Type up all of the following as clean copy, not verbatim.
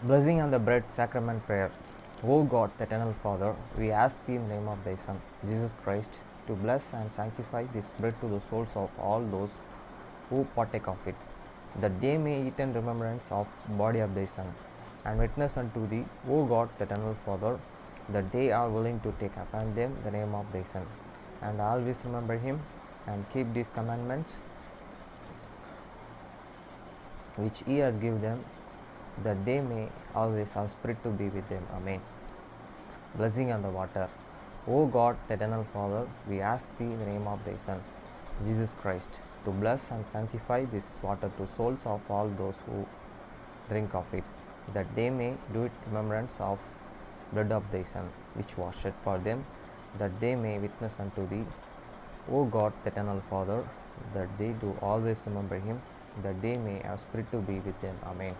Blessing on the bread, sacrament prayer. O God, the eternal Father, we ask thee in the name of thy Son, Jesus Christ, to bless and sanctify this bread to the souls of all those who partake of it, that they may eat in remembrance of the body of thy Son, and witness unto thee, O God, the eternal Father, that they are willing to take upon them the name of thy Son, and always remember him, and keep these commandments which he has given them, that they may always have spirit to be with them. Amen. Blessing on the water. O God, the eternal Father, we ask thee in the name of thy Son, Jesus Christ, to bless and sanctify this water to souls of all those who drink of it, that they may do it in remembrance of blood of thy Son, which was shed for them, that they may witness unto thee, O God, the eternal Father, that they do always remember him, that they may have spirit to be with them. Amen.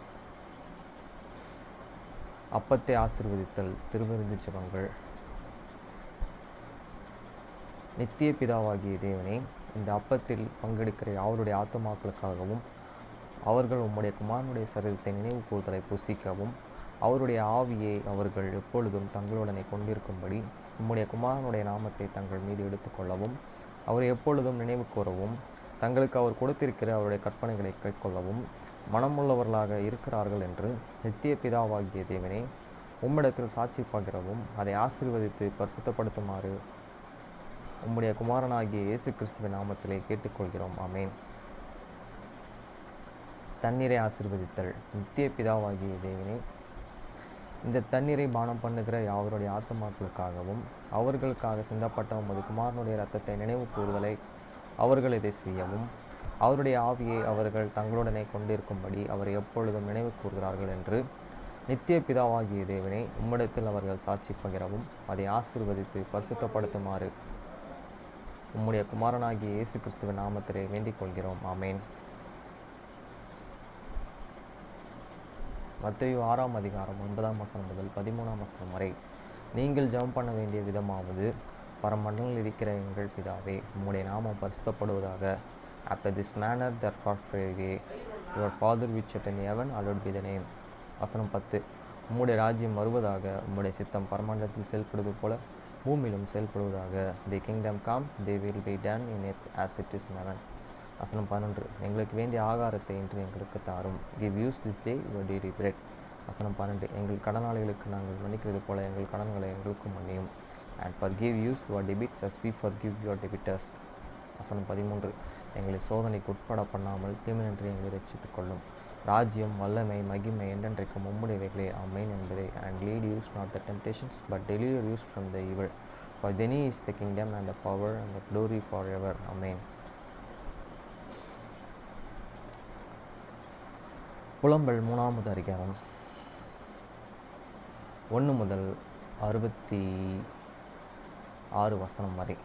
அப்பத்தை ஆசீர்வதித்தல். திருவிருந்து ஜெபங்கள். நித்திய பிதாவாகிய தேவனே, இந்த அப்பத்தில் பங்கெடுக்கிற அவருடைய ஆத்துமாக்களுக்காகவும் அவர்கள் உம்முடைய குமாரனுடைய சரீரத்தை நினைவு கூறுதலை புசிக்கவும் அவருடைய ஆவியை அவர்கள் எப்பொழுதும் தங்களுடனே கொண்டிருக்கும்படி உம்முடைய குமாரனுடைய நாமத்தை தங்கள் மீது எடுத்துக்கொள்ளவும் அவரை எப்பொழுதும் நினைவு கூறவும் தங்களுக்கு அவர் கொடுத்திருக்கிற அவருடைய கற்பனைகளை கைக்கொள்ளவும் மனமுள்ளவர்களாக இருக்கிறார்கள் என்று நித்திய பிதாவாகிய தேவனே, உம்மிடத்தில் சாட்சி பகிரவும் அதை ஆசீர்வதித்து பரிசுத்தப்படுத்துமாறு உம்முடைய குமாரனாகிய இயேசு கிறிஸ்துவின் நாமத்திலே கேட்டுக்கொள்கிறோம். ஆமேன். தண்ணீரை ஆசீர்வதித்தல். நித்திய பிதாவாகிய தேவனே, இந்த தண்ணீரை பானம் பண்ணுகிற அவருடைய ஆத்துமாக்களுக்காகவும் அவர்களுக்காக சிந்தப்பட்ட உமது குமாரனுடைய இரத்தத்தை நினைவு கூறுதலை அவர்கள் இதை செய்யவும் அவருடைய ஆவியை அவர்கள் தங்களுடனே கொண்டிருக்கும்படி அவரை எப்பொழுதும் நினைவு கூறுகிறார்கள் என்று நித்திய பிதாவாகிய தேவனே, உம்மிடத்தில் அவர்கள் சாட்சி பகிரவும் அதை ஆசீர்வதித்து பரிசுத்தப்படுத்துமாறு உம்முடைய குமாரனாகிய இயேசு கிறிஸ்துவின் நாமத்திலே வேண்டிக் கொள்கிறோம். ஆமேன். மத்தேயு 6ஆம் அதிகாரம் 9ஆம் வசனம் முதல் 13ஆம் வசனம் வரை. நீங்கள் ஜெபம் பண்ண வேண்டிய விதமாவது, பரமண்டலில் இருக்கிற எங்கள் பிதாவே, உம்முடைய நாமம் பரிசுத்தப்படுவதாக. After this manner therefore pray, your Father which art in heaven, hallowed be thy name. வசனம் 10. உம்முடைய ராஜ்யம் வருவதாக, உம்முடைய சித்தம் பரமண்டலத்தில் செயல்படுவது போல பூமியிலும் செயல்படுவதாக. தி kingdom come, they will be done in earth as it is in heaven. வசனம் 11. எங்களுக்கு வேண்டிய ஆகாரத்தை இன்று எங்களுக்கு தாரும். Give us this day your daily bread. வசனம் 12. எங்கள் கடனாளிகளுக்கு நாங்கள் மன்னிக்கிறது போல எங்கள் கடன்களை எங்களுக்கும் மன்னியும். And forgive us your debts as we forgive your debtors. வசனம் 13. எங்களை சோதனைக்கு உட்பட பண்ணாமல் தீமையின்றி எங்களை ரட்சித்துக் கொள்ளும். ராஜ்யம், வல்லமை, மகிமை என்றென்றைக்கும் உம்முடையவைகளே. ஆமென் என்பதை. And lead us not the temptations, but deliver us from the evil. For thine is the kingdom and the power and the glory forever. Amen. புலம்பல் 3ஆவது அதிகாரம் 1 முதல் 66 வசனம் வரை.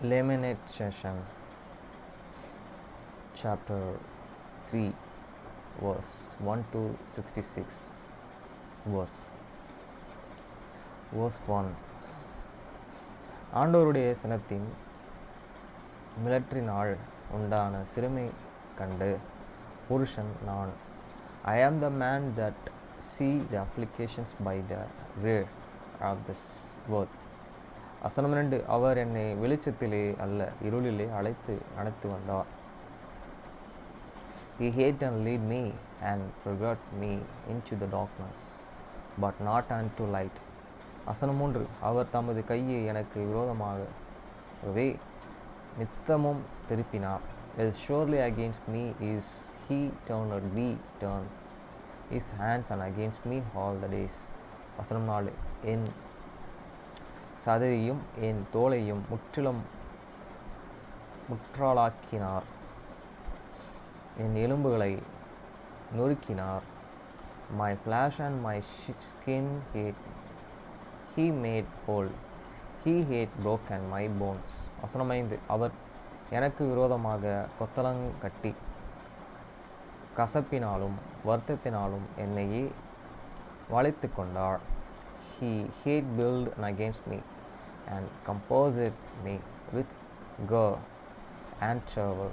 Lamentation chapter 3 verse 1 to 66 verse 1. ஆண்டவருடைய சினத்தின் மிளற்றினால் உண்டான சிறுமை கண்டு புருஷன் நான். I am the man that see the applications by the ray of this earth. வசனம் 2. அவர் என்னை வெளிச்சத்திலே அல்ல இருளிலே அழைத்து வந்தார். He hate and lead me and forgot me into the darkness, but not unto light. வசனம் 3. அவர் தமது கையை எனக்கு விரோதமாகவே நித்தமும் திருப்பினார். As surely against me is he turned his hands and against me all the days. வசனம் 4. என் சதையையும் என் தோலையும் முற்றாளாக்கினார். என் எலும்புகளை நொறுக்கினார். My flesh and my skin he made whole. He had broken my bones. வசனம் 5. அவர் எனக்கு விரோதமாக கொத்தளங்கட்டி கசப்பினாலும் வருத்தத்தினாலும் என்னையே வளைத்து கொண்டார். He had built against me and composed me with gore and trouble.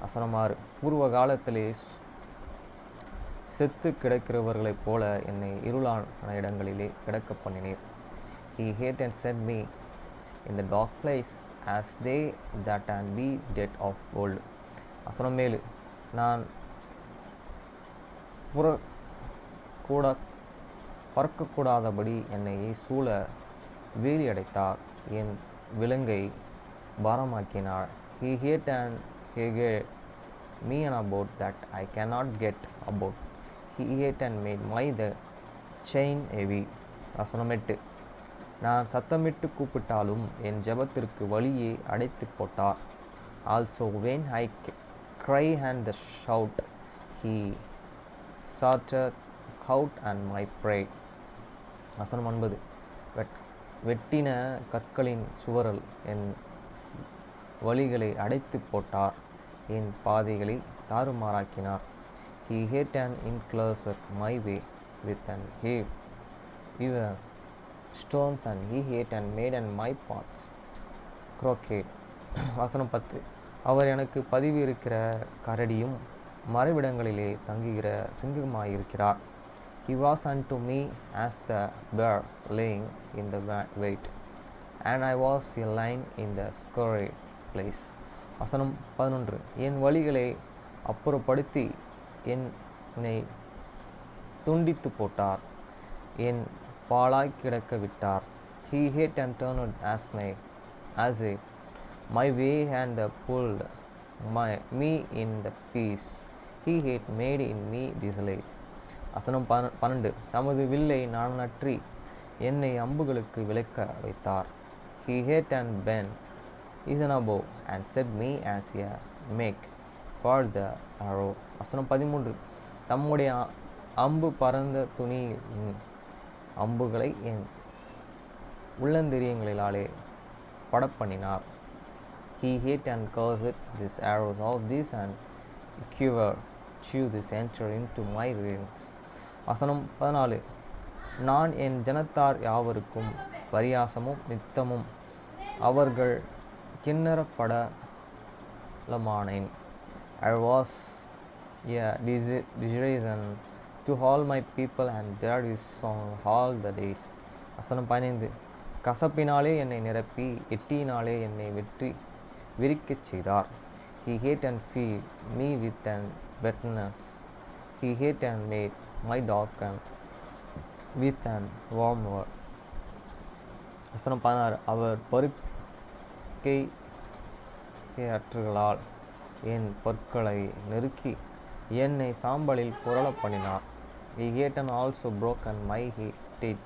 வசனம் 6, பூர்வ காலத்திலே செத்து கிடக்கிறவர்களைப் போல என்னை இருளான இடங்களிலே கிடக்க பண்ணினீர். He hate and set me in the dark place as they that and be dead of old. வசனம் 7, நான் பறக்கக்கூடாதபடி என்னை சூழ வேலி அடைத்தார், என் விலங்கை பாரமாக்கினார். He hate and haggled me about that I cannot get about. He hate and made my the chain heavy. வசனம் 8, நான் சத்தமிட்டு கூப்பிட்டாலும் என் ஜெபத்திற்கு வழியை அடைத்து போட்டார். Also when I cry and the shout, he sorted out and my prayer. வசனம் 9, வெட்டின கற்களின் சுவரல் என் வழிகளை அடைத்து போட்டார், என் பாதைகளை தாறுமாறாக்கினார். He hate and enclosed my way with an even stones and he hate and made and my paths crooked. வசனம் 10, அவர் எனக்கு பதிவு இருக்கிற கரடியும் மறைவிடங்களிலே தங்குகிற சிங்கமாயிருக்கிறார். He was unto me as the bear laying in the wait, and I was a lion in the scurry place. வசனம் 11, என் வழிகளை அப்புறப்படுத்தி என்னை துண்டித்து போட்டார், என் பாழாய் கிடக்க விட்டார். He hate and turned as a my way and pulled me in the peace. He hate made in me desolate. வசனம் 12, தமது வில்லை நாணற்றி என்னை அம்புகளுக்கு விலக்க வைத்தார். He hate and bent is an above and set me as a make for the arrow. வசனம் 13, தம்முடைய அம்பு பறந்த துணி அம்புகளை என் உள்ளந்தெரியங்களிலாலே படப்பண்ணினார். He hate and caused these arrows of this and quiver chew this enter into my rings. வசனம் 14, நான் என் ஜனத்தார் யாவருக்கும் பரியாசமும் நித்தமும் அவர்கள் கிண்ணறப்படலமானேன். I was a derision to all my people and there is song all the days. வசனம் 15, கசப்பினாலே என்னை நிரப்பி எட்டியினாலே என்னை விரிக்கச் செய்தார். He hate and feed me with an wetness. He hate and made my darken with an warm word. வசனம் 16, அவர் பருக்கையற்றுகளால் என் பொற்களை நெருக்கி என்னை சாம்பலில் புரள பண்ணினார். He hate and also broken my teeth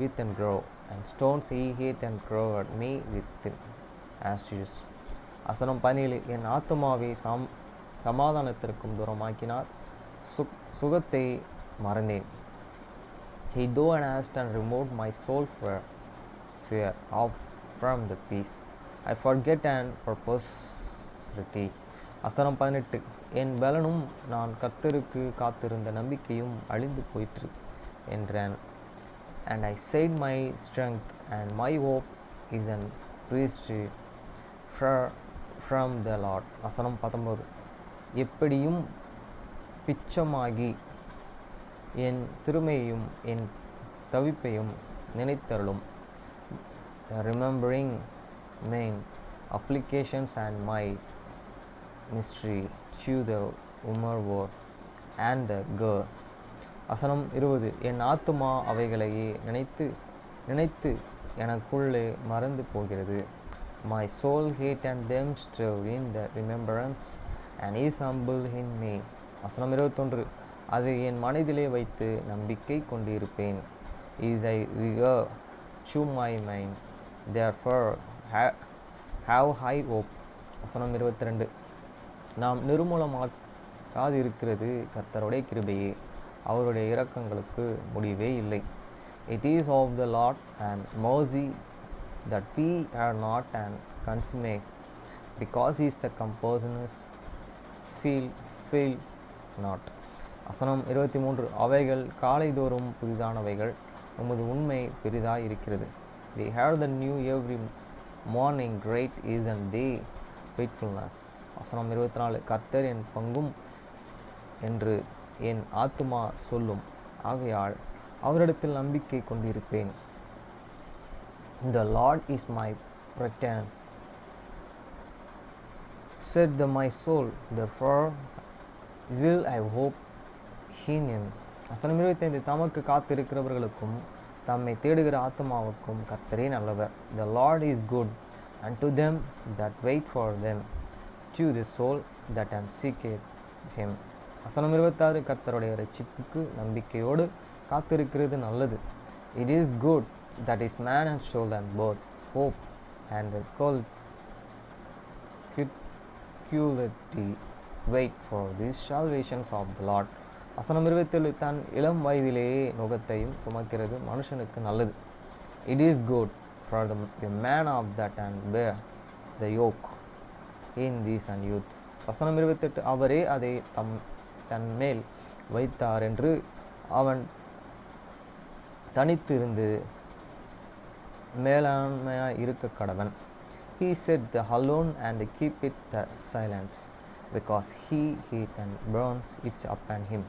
with an grow and stones he hate and crowed me with ashes. வசனம் 17, என் ஆத்துமாவை சமாதானத்திற்கும் தூரமாக்கினார், சுகத்தை மறந்தேன். He do and asked and removed my soul fear off from the peace. I forget and purposity. வசனம் 18, என் பலனும் நான் கர்த்தருக்கு காத்திருந்த நம்பிக்கையும் அழிந்து போயிற்று என்றான். And I said my strength and my hope is an priesthood from the Lord. வசனம் 19, எப்படியும் பிச்சமாகி என் சிறுமையையும் என் தவிப்பையும் நினைத்தருளும். Remembering mine afflictions and my mystery to the word and the girl. வசனம் 20, என் ஆத்துமா அவைகளையே நினைத்து நினைத்து எனக்குள்ளே மறந்து போகிறது. My soul hate and them still in the remembrance and is humble in me. வசனம் 21, அதை என் மனதிலே வைத்து நம்பிக்கை கொண்டிருப்பேன். Is I regard to my mind, therefore have high hope. வசனம் 22, நாம் நிர்மூலமாகாதிருக்கிறது கர்த்தருடைய கிருபையே, அவருடைய இரக்கங்களுக்கு முடிவே இல்லை. It is of the Lord and mercy that we are not and consummate, because he is the compassionate fail not. வசனம் 23, அவைகள் காலைதோறும் புதிதானவைகள், உமது உண்மை பெரிதாய் இருக்கிறது. They have the new every morning, great is and they faithfulness. வசனம் 24, கர்த்தர் என் பங்கும் என்று என் ஆத்துமா சொல்லும், ஆகையால் அவரிடத்தில் நம்பிக்கை கொண்டிருப்பேன். The Lord is my return, said my soul, therefore will I hope in him. வசனம் 25, தமக்கு காத்திருக்கிறவர்களுக்கும் தம்மை தேடுகிற ஆத்மாவுக்கும் கர்த்தரே நல்லவர். The Lord is good unto them that wait for them, to the soul that seeketh him. வசனம் 26, கர்த்தருடைய இரட்சிப்புக்கு நம்பிக்கையோடு காத்திருக்கிறது நல்லது. It is good that is man and soul and both hope and the security wait for these salvations of the Lord. வசனம் 27, தன் இளம் வயதிலேயே நுகத்தையும் சுமக்கிறது மனுஷனுக்கு நல்லது. It is good for the man of that and bear the yoke in these and youth. வசனம் 28, அவரே அதை தன் மேல் வைத்தார் என்று அவன் தனித்திருந்து மேலாண்மையாய் இருக்க கடவன். He said the alone and keep it the silence, because he heat and burns it upon him.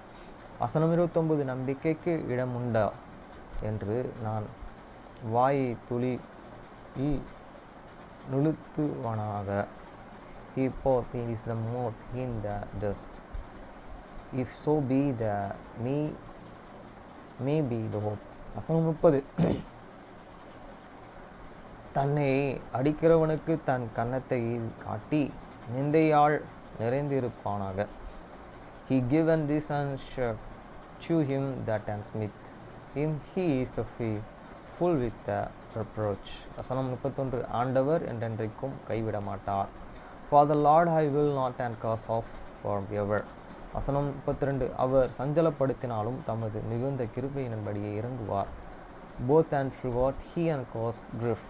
வசனம் 29, நம்பிக்கைக்கு இடமுண்டா என்று நான் வாயை துளி நுழுத்துவனாக. He poured is the mouth in the dust, if so be the may be the hope. வசனம் 30, தன்னை அடிக்கிறவனுக்கு தன் கன்னத்தை காட்டி நிந்தையால் நிறைந்திருப்பானாக. He given this and shall chew him that and smith him, he is the full with the reproach. வசனம் 31, ஆண்டவர் என்றென்றைக்கும் கைவிட மாட்டார். For the Lord I will not and cast off forever. வசனம் 32, அவர் சஞ்சலப்படுத்தினாலும் தமது மிகுந்த கிருபையின்படியே இறங்குவார். Both and throughout he and cause grief,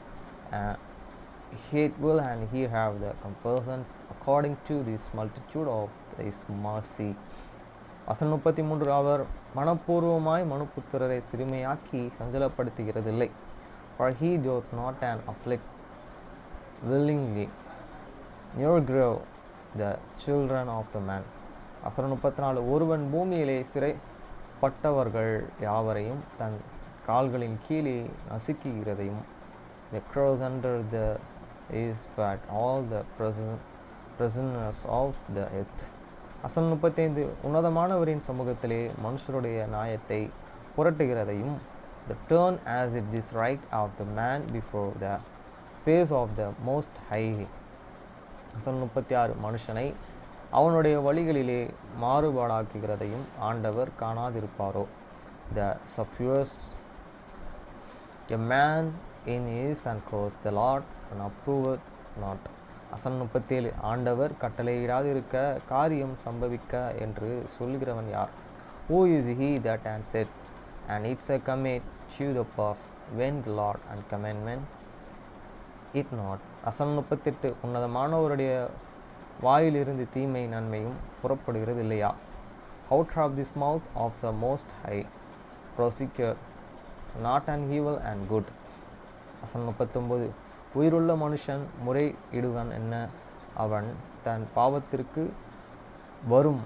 hate will and he have the compulsions according to this multitude of his mercy. வசனம் 33, அவர் மனப்பூர்வமாய் மனுபுத்திரரை சிறுமையாக்கி சஞ்சலப்படுத்துகிறதில்லை. For he doth not and afflict willingly, nor grieve the children of the man. வசனம் 34, ஒருவன் பூமியிலே சிறைப்பட்டவர்கள் யாவரையும் தன் கால்களின் கீழே நசுக்குகிறதையும், the crows under the is but all the prisoners of the earth. வசனம் 35, உன்னதமானவரின் சமூகத்திலே மனுஷருடைய நியாயத்தை புரட்டுகிறதையும், the turn as it is right of the man before the face of the most high. வசனம் 36, மனுஷனை அவனுடைய வழிகளிலே மாறுபாடாக்குகிறதையும் ஆண்டவர் காணாதிருப்பாரோ. The suffers a man in his and cause the Lord and approveth not. வசனம் 37, ஆண்டவர் கட்டளையிடாதிருக்க காரியம் சம்பவிக்க என்று சொல்கிறவன் யார்? Who is he that and said, and it's a commit to the pass when the Lord and commandment it not. வசனம் 38, உன்னதமானவருடைய வாயிலிருந்து தீமை நன்மையும் புறப்படுகிறது இல்லையா? Out of this mouth of the most high prosecute not an evil and good. வசனம் 39, உயிருள்ள மனுஷன் முறையிடுவன் என்ன? அவன் தன் பாவத்திற்கு வரும்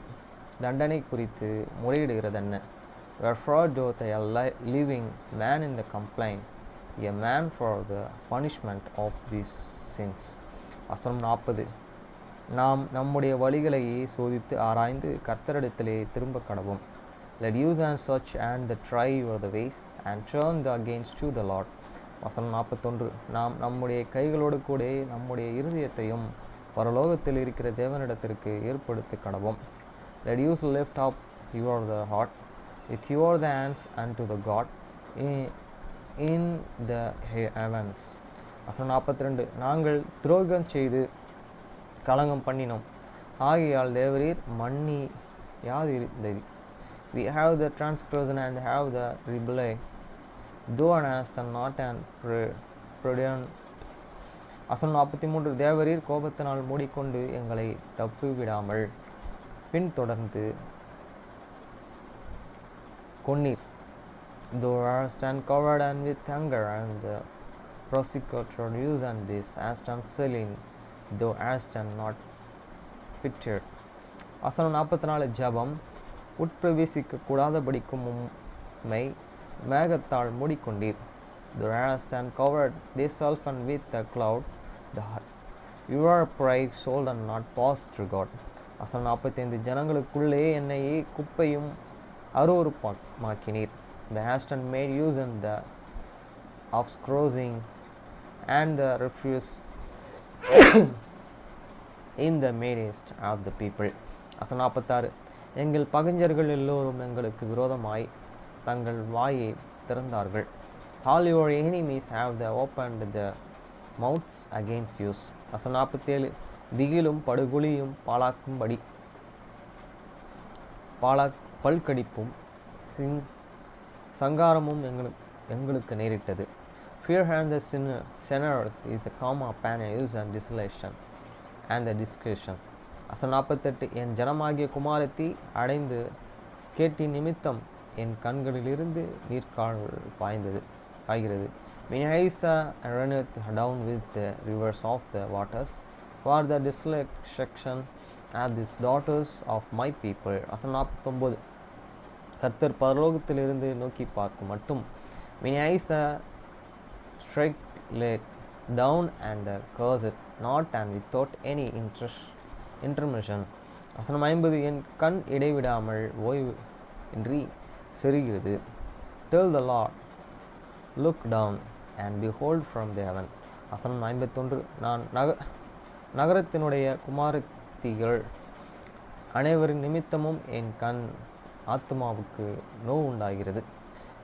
தண்டனை குறித்து முறையிடுகிறதென்ன? Wherefore doth a living man in the complaint, a man for the punishment of these sins. வசனம் 40, நாம் நம்முடைய வழிகளையே சோதித்து ஆராய்ந்து கர்த்தரிடத்திலே திரும்ப கடவோம். Let use and search and the try your the ways and turn the against to the Lord. வசனம் 41, நாம் நம்முடைய கைகளோடு கூட நம்முடைய இருதயத்தையும் பரலோகத்தில் இருக்கிற தேவனிடத்திற்கு ஏற்படுத்தி கடவோம். Let use lift up your the heart with your the hands unto the God in the heavens. வசனம் 42, நாங்கள் துரோகம் செய்து கலங்கம் பண்ணினோம், ஆகையால் தேவரீர் மன்னி யாதிருந்தது. We have the transgression and have the rebellion, though honest and not and prudent. வசனம் 43, தேவரீர் கோபத்தினால் மூடிக்கொண்டு எங்களை தப்பிவிடாமல் பின்தொடர்ந்து கொன்னீர். Thou hast covered and with anger and the prosecutor use and this as selling though asked and not pitied. வசனம் 44 ஜெபம். உட்பிரவேசிக்க கூடாதபடிக்கும் உம்மை மேகத்தால் மூடிக்கொண்டீர். Thou hast and covered thyself and with a cloud. You are pride sold and not passed through God. வசனம் 45 ஜனங்களுக்குள்ளே என்னை குப்பையும் அருவருப்பாக்கினீர். The hast and made use in the of scourging and the refuse in the midst of the people. வசனம் 46 எங்கள் பகைஞர்கள் எல்லோரும் எங்களுக்கு விரோதமாய் தங்கள் வாயை திறந்தார்கள். All your enemies have they opened their mouths against you. வசனம் 47 திகிலும் படுகொலியும் பல்கடிப்பும் சங்காரமும் எங்களுக்கு நேரிட்டது. Fear and the sinners is the comma panics and desolation and the discretion. வசனம் 48 என் ஜனமாகிய குமாரத்தி அடைந்து கேட்டின் நிமித்தம் என் கண்களிலிருந்து நீர்க்கால் பாய்கிறது. Many eyes runneth down with the rivers of the waters for the desolation of these daughters of my people. வசனம் 49 கர்த்தர் பரலோகத்திலிருந்து நோக்கி பார்க்கும் மட்டும் many eyes strike laid down and cursed not and without any intermission. வசனம் 50 என் கண் இடைவிடாமல் ஓய்வு இன்றி செருகிறது. Tell the Lord, look down and behold from the heaven. வசனம் 51 நான் நகரத்தினுடைய குமாரத்திகள் அனைவரின் நிமித்தமும் என் கண் ஆத்மாவுக்கு நோவு உண்டாகிறது.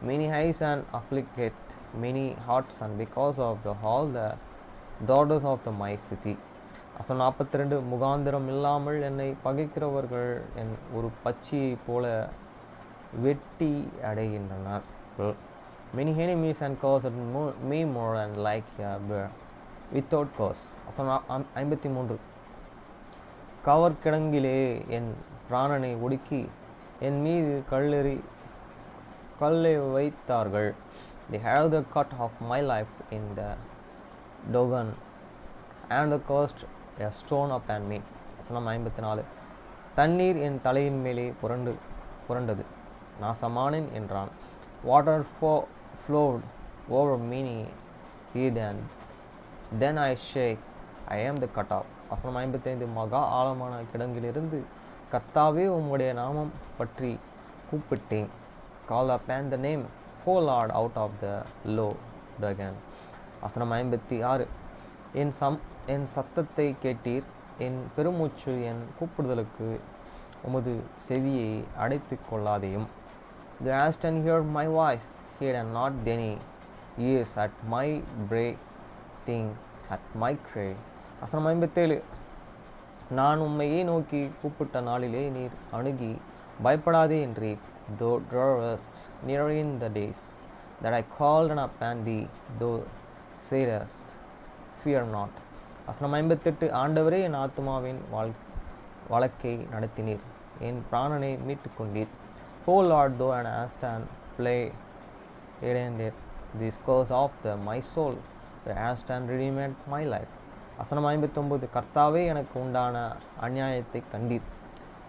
Many eyes and afflicted many hearts and because of all the daughters of the my city. வசனம் 42 முகாந்திரம் இல்லாமல் என்னை பகைக்கிறவர்கள் என் ஒரு பட்சியை போல வெட்டி அடைகின்றனர். Many enemies and caused me more and like a bear without cause. வசனம் 53 கவர்கிடங்கிலே என் பிராணனை ஒடுக்கி என் மீது கல்லை வைத்தார்கள். They have the cut of my life in the dogan and the cost a stone upon me. வசனம் 54 தண்ணீர் என் தலையின் மேலே புரண்டது. நான் சமானேன் என்றான். Water flowed over me head and then I shake I am the cut off. வசனம் 55 மகா ஆழமான கிடங்கிலிருந்து கர்த்தாவே உம்முடைய நாமம் பற்றி கூப்பிட்டேன். Call upon the name, O Lord, out of the low dragon. வசனம் 56 என் சத்தத்தை கேட்டீர். என் பெருமூச்சு என் கூப்பிடுதலுக்கு உமது செவியை அடைத்து கொள்ளாதேயும். The hast and heard my voice, heard and not any ears at my breathing, at my cry. வசனம் 57 நான் உம்மையே நோக்கி கூப்பிட்ட நாளிலே நீர் அணுகி பயப்படாதே என்றீர். Thou drawest near in the days that I called upon thee, thou saidest, fear not. வசனம் 58 ஆண்டவரே என் ஆத்மாவின் வழக்கை நடத்தினீர், என் பிராணனை மீட்டுக் கொண்டீர். O Lord, thou hast and play ended the curse of my soul, thou hast and redeemed my life. வசனம் 59 கர்த்தாவே எனக்கு உண்டான அநியாயத்தை கண்டீர்,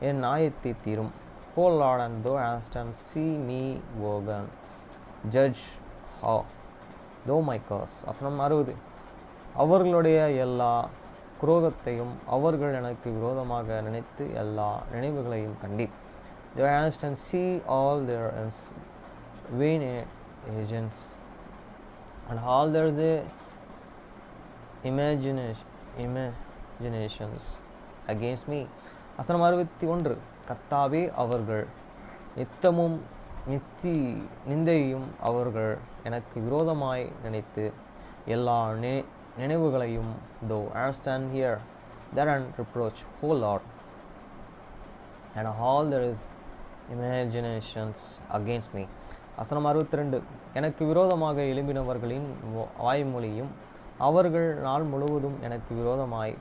என் நியாயத்தை தீரும். O Lord, and thou hast and see me wogan, judge how thou my cause. வசனம் 60 அவர்களுடைய எல்லா குரோகத்தையும் அவர்கள் எனக்கு விரோதமாக நினைத்து எல்லா நினைவுகளையும் கண்டீர். Thou hast and see all their vain agents and all their imaginations against me. வசனம் 61 கர்த்தாவே அவர்கள் நித்தமும் நிந்தையும் அவர்கள் எனக்கு விரோதமாய் நினைத்து எல்லா நினைவுகளையும் thou hast and hear that and reproach, O Lord, and all there is imaginations against me. வசனம் 62 எனக்கு விரோதமாக எழும்பினவர்களின் வாய்மொழியும் அவர்கள் நாள் முழுவதும் எனக்கு விரோதமாய்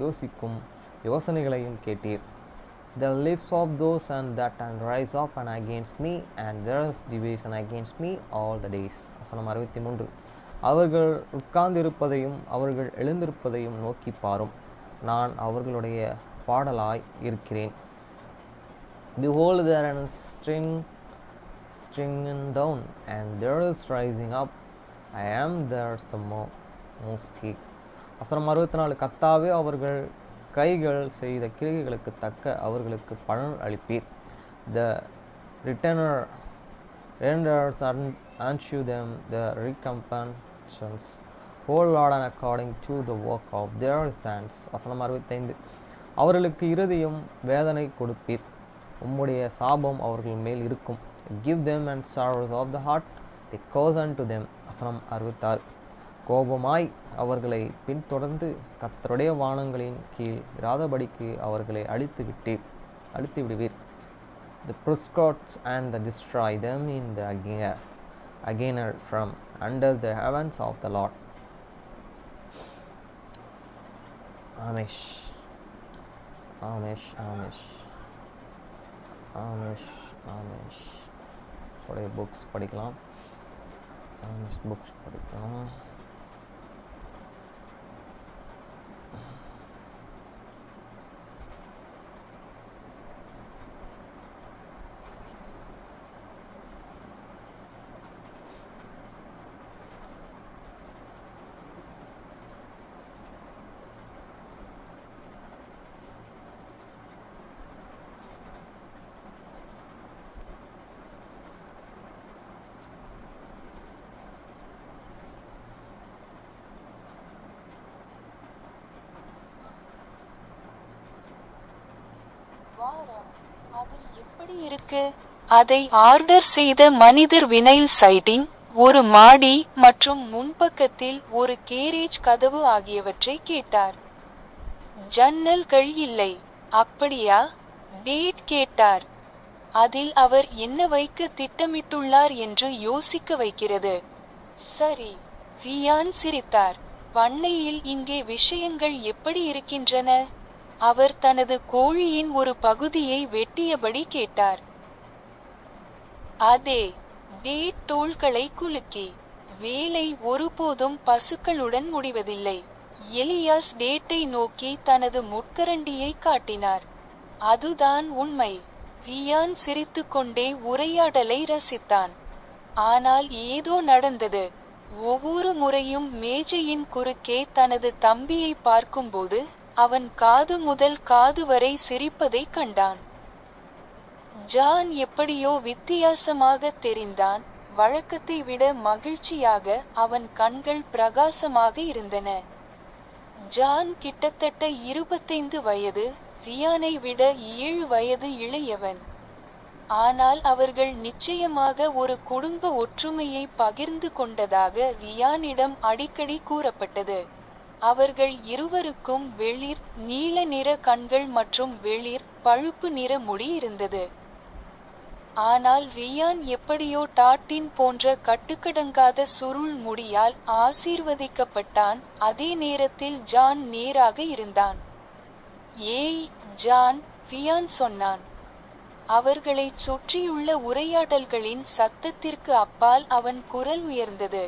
யோசிக்கும் யோசனைகளையும் கேட்டீர். The lips of those and that and rise up and against me, and there is division against me all the days. வசனம் 63 அவர்கள் உட்கார்ந்திருப்பதையும் அவர்கள் எழுந்திருப்பதையும் நோக்கி பாரும். நான் அவர்களுடைய பாடலாய் இருக்கிறேன். Behold, there is stringing down, and there is rising up. I am there's the most key. வசனம் 64. கர்த்தாவே அவர்கள் கைகள் செய்த கிரியைகளுக்கு தக்க அவர்களுக்கு பலன் அளிப்பீர். The returner renders unto them the recompenses. O Lord, and according to the work of their hands. வசனம் 65. அவர்களுக்கு இருதயம் வேதனை கொடுப்பீர், உம்முடைய சாபம் அவர்கள் மேல் இருக்கும். Give them and sorrows of the heart, they cause unto them. வசனம் 66. கோபமாய் அவர்களை பின்தொடர்ந்து கர்த்தருடைய வானங்களின் கீழ் இராதபடிக்கு அவர்களை அழித்து விடுவீர். The proscribes and destroy them in the againer from under the heavens of the Lord. ஆமெஷ் ஆமெஷ் ஆமெஷ் ஆமெஷ் ஆமெஷ் உடைய புக்ஸ் படிக்கலாம். ஆமெஷ் புக்ஸ் படிக்கலாம். அதை ஆர்டர் செய்த மனிதர் வினைல் சைடிங், ஒரு மாடி மற்றும் முன்பக்கத்தில் ஒரு கேரேஜ் கதவு ஆகியவற்றை கேட்டார். ஜன்னல்கள் இல்லை. அப்படியா? டேட் கேட்டார். அதில் அவர் என்ன வைக்க திட்டமிட்டுள்ளார் என்று யோசிக்க வைக்கிறது. சரி. ரியான் சிரித்தார். பண்ணையில் இங்கே விஷயங்கள் எப்படி இருக்கின்றன? அவர் தனது கோழியின் ஒரு பகுதியை வெட்டியபடி கேட்டார். அதே. டேட் தோள்களை குலுக்கி. வேலை ஒருபோதும் பசுக்களுடன் முடிவதில்லை. எலியாஸ் டேட்டை நோக்கி தனது முட்கரண்டியை காட்டினார். அதுதான் உண்மை. ரியான் சிரித்துக்கொண்டே உரையாடலை ரசித்தான். ஆனால் ஏதோ நடந்தது. ஒவ்வொரு முறையும் மேஜையின் குறுக்கே தனது தம்பியை பார்க்கும்போது அவன் காது முதல் காது வரை சிரிப்பதை கண்டான். ஜான் எப்படியோ வித்தியாசமாக தெரிந்தான். வழக்கத்தை விட மகிழ்ச்சியாக அவன் கண்கள் பிரகாசமாக இருந்தன. ஜான் கிட்டத்தட்ட 25 வயது, ரியானை விட 7 வயது இளையவன். ஆனால் அவர்கள் நிச்சயமாக ஒரு குடும்ப ஒற்றுமையை பகிர்ந்து கொண்டதாக ரியானிடம் அடிக்கடி கூறப்பட்டது. அவர்கள் இருவருக்கும் வெளிர் நீல நிற கண்கள் மற்றும் வெளிர் பழுப்பு நிற முடி இருந்தது. ஆனால் ரியான் எப்படியோ டாட்டின் போன்ற கட்டுக்கடங்காத சுருள் முடியால் ஆசீர்வதிக்கப்பட்டான். அதே நேரத்தில் ஜான் நேராக இருந்தான். ஏய் ஜான், ரியான் சொன்னான். அவர்களைச் சுற்றியுள்ள உரையாடல்களின் சத்தத்திற்கு அப்பால் அவன் குரல் உயர்ந்தது.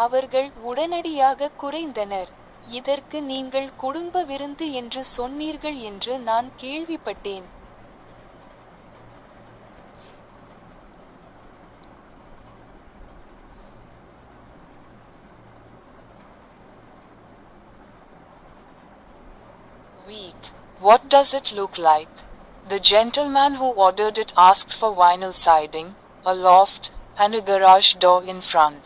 அவர்கள் உடனடியாக குறைந்தனர். இதற்கு நீங்கள் குடும்ப விருந்து என்று சொன்னீர்கள் என்று நான் கேள்விப்பட்டேன். Weak. What does it look like? The gentleman who ordered it asked for vinyl siding, a loft, and a garage door in front.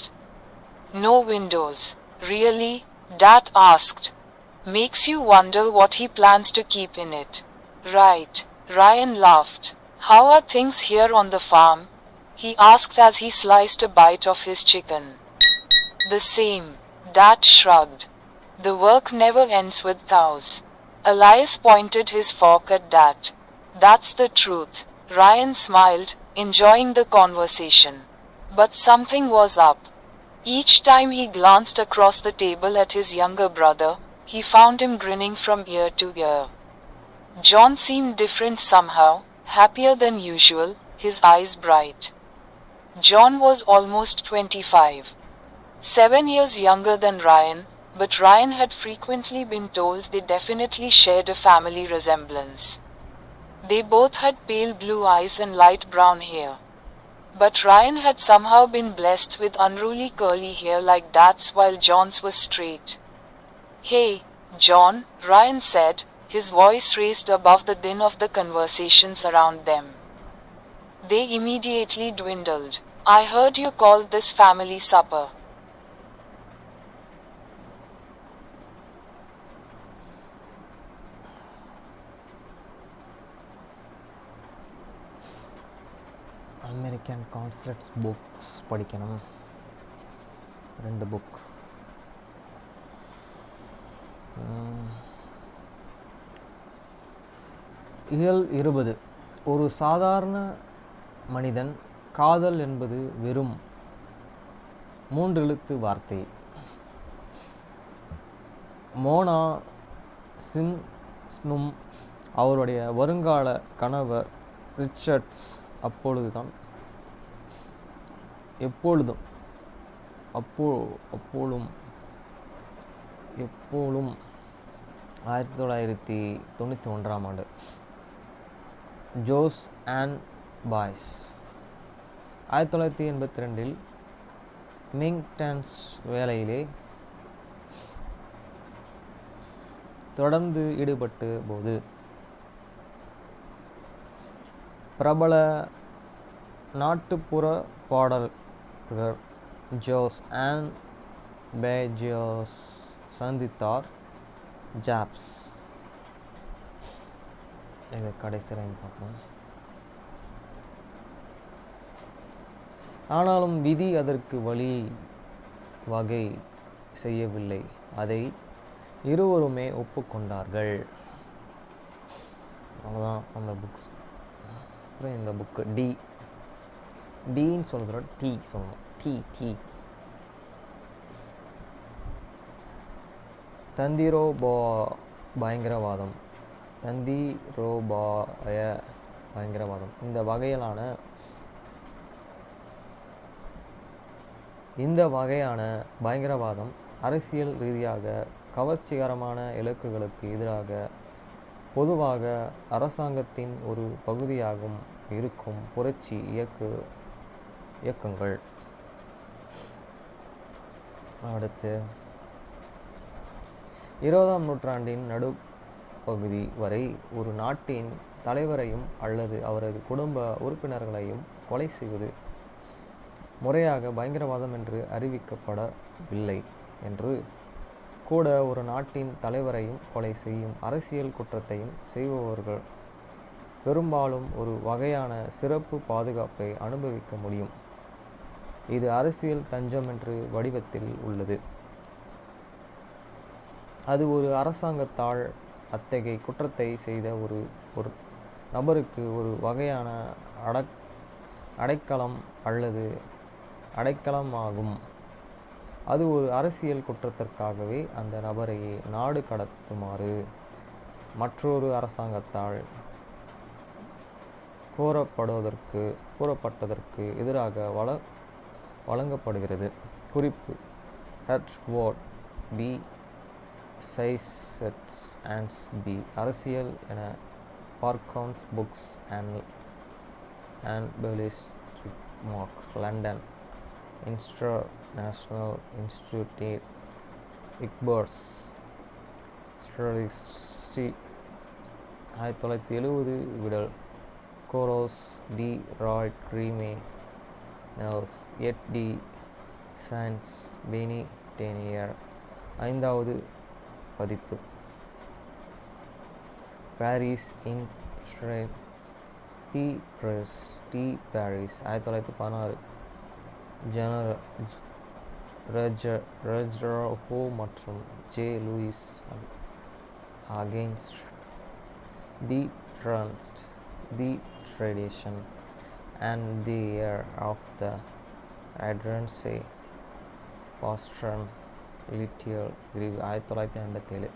No windows. Really? Dad asked. Makes you wonder what he plans to keep in it. Right. Ryan laughed. How are things here on the farm? He asked as he sliced a bite of his chicken. The same. Dad shrugged. The work never ends with cows. Elias pointed his fork at Dad. That's the truth. Ryan smiled, enjoying the conversation. But something was up. Each time he glanced across the table at his younger brother, he found him grinning from ear to ear. John seemed different somehow, happier than usual, his eyes bright. John was almost 25. 7 years younger than Ryan, but Ryan had frequently been told they definitely shared a family resemblance. They both had pale blue eyes and light brown hair. But Ryan had somehow been blessed with unruly curly hair like Dad's while John's was straight. "Hey, John," Ryan said, his voice raised above the din of the conversations around them. They immediately dwindled. "I heard you called this family supper." American கான்ஸ்லட்ஸ் books படிக்கணும். 2 book. இயல் 20. ஒரு சாதாரண மனிதன். காதல் என்பது வெறும் 3 எழுத்து வார்த்தை. மோனா சிம்ப்சனும் அவருடைய வருங்கால கணவர் ரிச்சர்ட்ஸ் எப்பொழுதும் 1991ஆம் ஆண்டு ஜோஸ் அண்ட் பாய்ஸ் 1982இல் மிங்டன்ஸ் வேலையிலே தொடர்ந்து ஈடுபட்ட போது பிரபல நாட்டுப்புற பாடகர் ஜோஸ் அண்ட் பேஜியோஸ் சந்தித்தார். ஜாப்ஸ். இதை கடைசியில் பார்ப்போம். ஆனாலும் விதி அதற்கு வகை செய்யவில்லை. அதை இருவருமே ஒப்புக்கொண்டார்கள். அவ்வளோதான் அந்த புக்ஸ். அப்புறம் இந்த புக்கு டின்னு சொல்கிறோம். டி சொல்லணும். டி பயங்கரவாதம். பயங்கரவாதம். இந்த வகையான பயங்கரவாதம் அரசியல் ரீதியாக கவர்ச்சிகரமான இலக்குகளுக்கு எதிராக பொதுவாக அரசாங்கத்தின் ஒரு பகுதியாகவும் இருக்கும் புரட்சி இயக்கங்கள். அடுத்து 20ஆம் நூற்றாண்டின் நடுப்பகுதி வரை ஒரு நாட்டின் தலைவரையும் அல்லது அவரது குடும்ப உறுப்பினர்களையும் கொலை செய்வது முறையாக பயங்கரவாதம் என்று அறிவிக்கப்படவில்லை. என்று கூட ஒரு நாட்டின் தலைவரையும் கொலை செய்யும் அரசியல் குற்றத்தையும் செய்பவர்கள் பெரும்பாலும் ஒரு வகையான சிறப்பு பாதுகாப்பை அனுபவிக்க முடியும். இது அரசியல் தஞ்சம் என்று வடிவத்தில் உள்ளது. அது ஒரு அரசாங்கத்தால் அத்தகைய குற்றத்தை செய்த ஒரு நபருக்கு ஒரு வகையான அடைக்கலம் அல்லது அடைக்கலமாகும். அது ஒரு அரசியல் குற்றத்திற்காகவே அந்த நபரை நாடு கடத்துமாறு மற்றொரு அரசாங்கத்தால் கூறப்பட்டதற்கு எதிராக வழங்கப்படுகிறது. குறிப்பு: எட்வர்ட் பி. சைசெட்ஸ் அண்ட் தி அரசியல் என பார்க்கவுன்ஸ் புக்ஸ் அண்ட் பெலிஸ்டிக் மார்க், லண்டன், இன்டர்நேஷனல் இன்ஸ்டிடியூட் இக்பர்ஸ் ஸ்ட்ராட்டஜி 1970 விடல். கோரோஸ் டி ராய் கிரீமே நெல்ஸ் எட் டி சயின்ஸ் பெனி டேனியர் 5வது பதிப்பு. பாரிஸ் இன் டி பிரஸ் டி பாரிஸ் 1916. ரஜ்ரோ மற்றும் J Louis against the trust, the tradition and the year of the அட்ரன்ஸே பாஸ்டன் லிட்டியல் கிரீவ் 1957.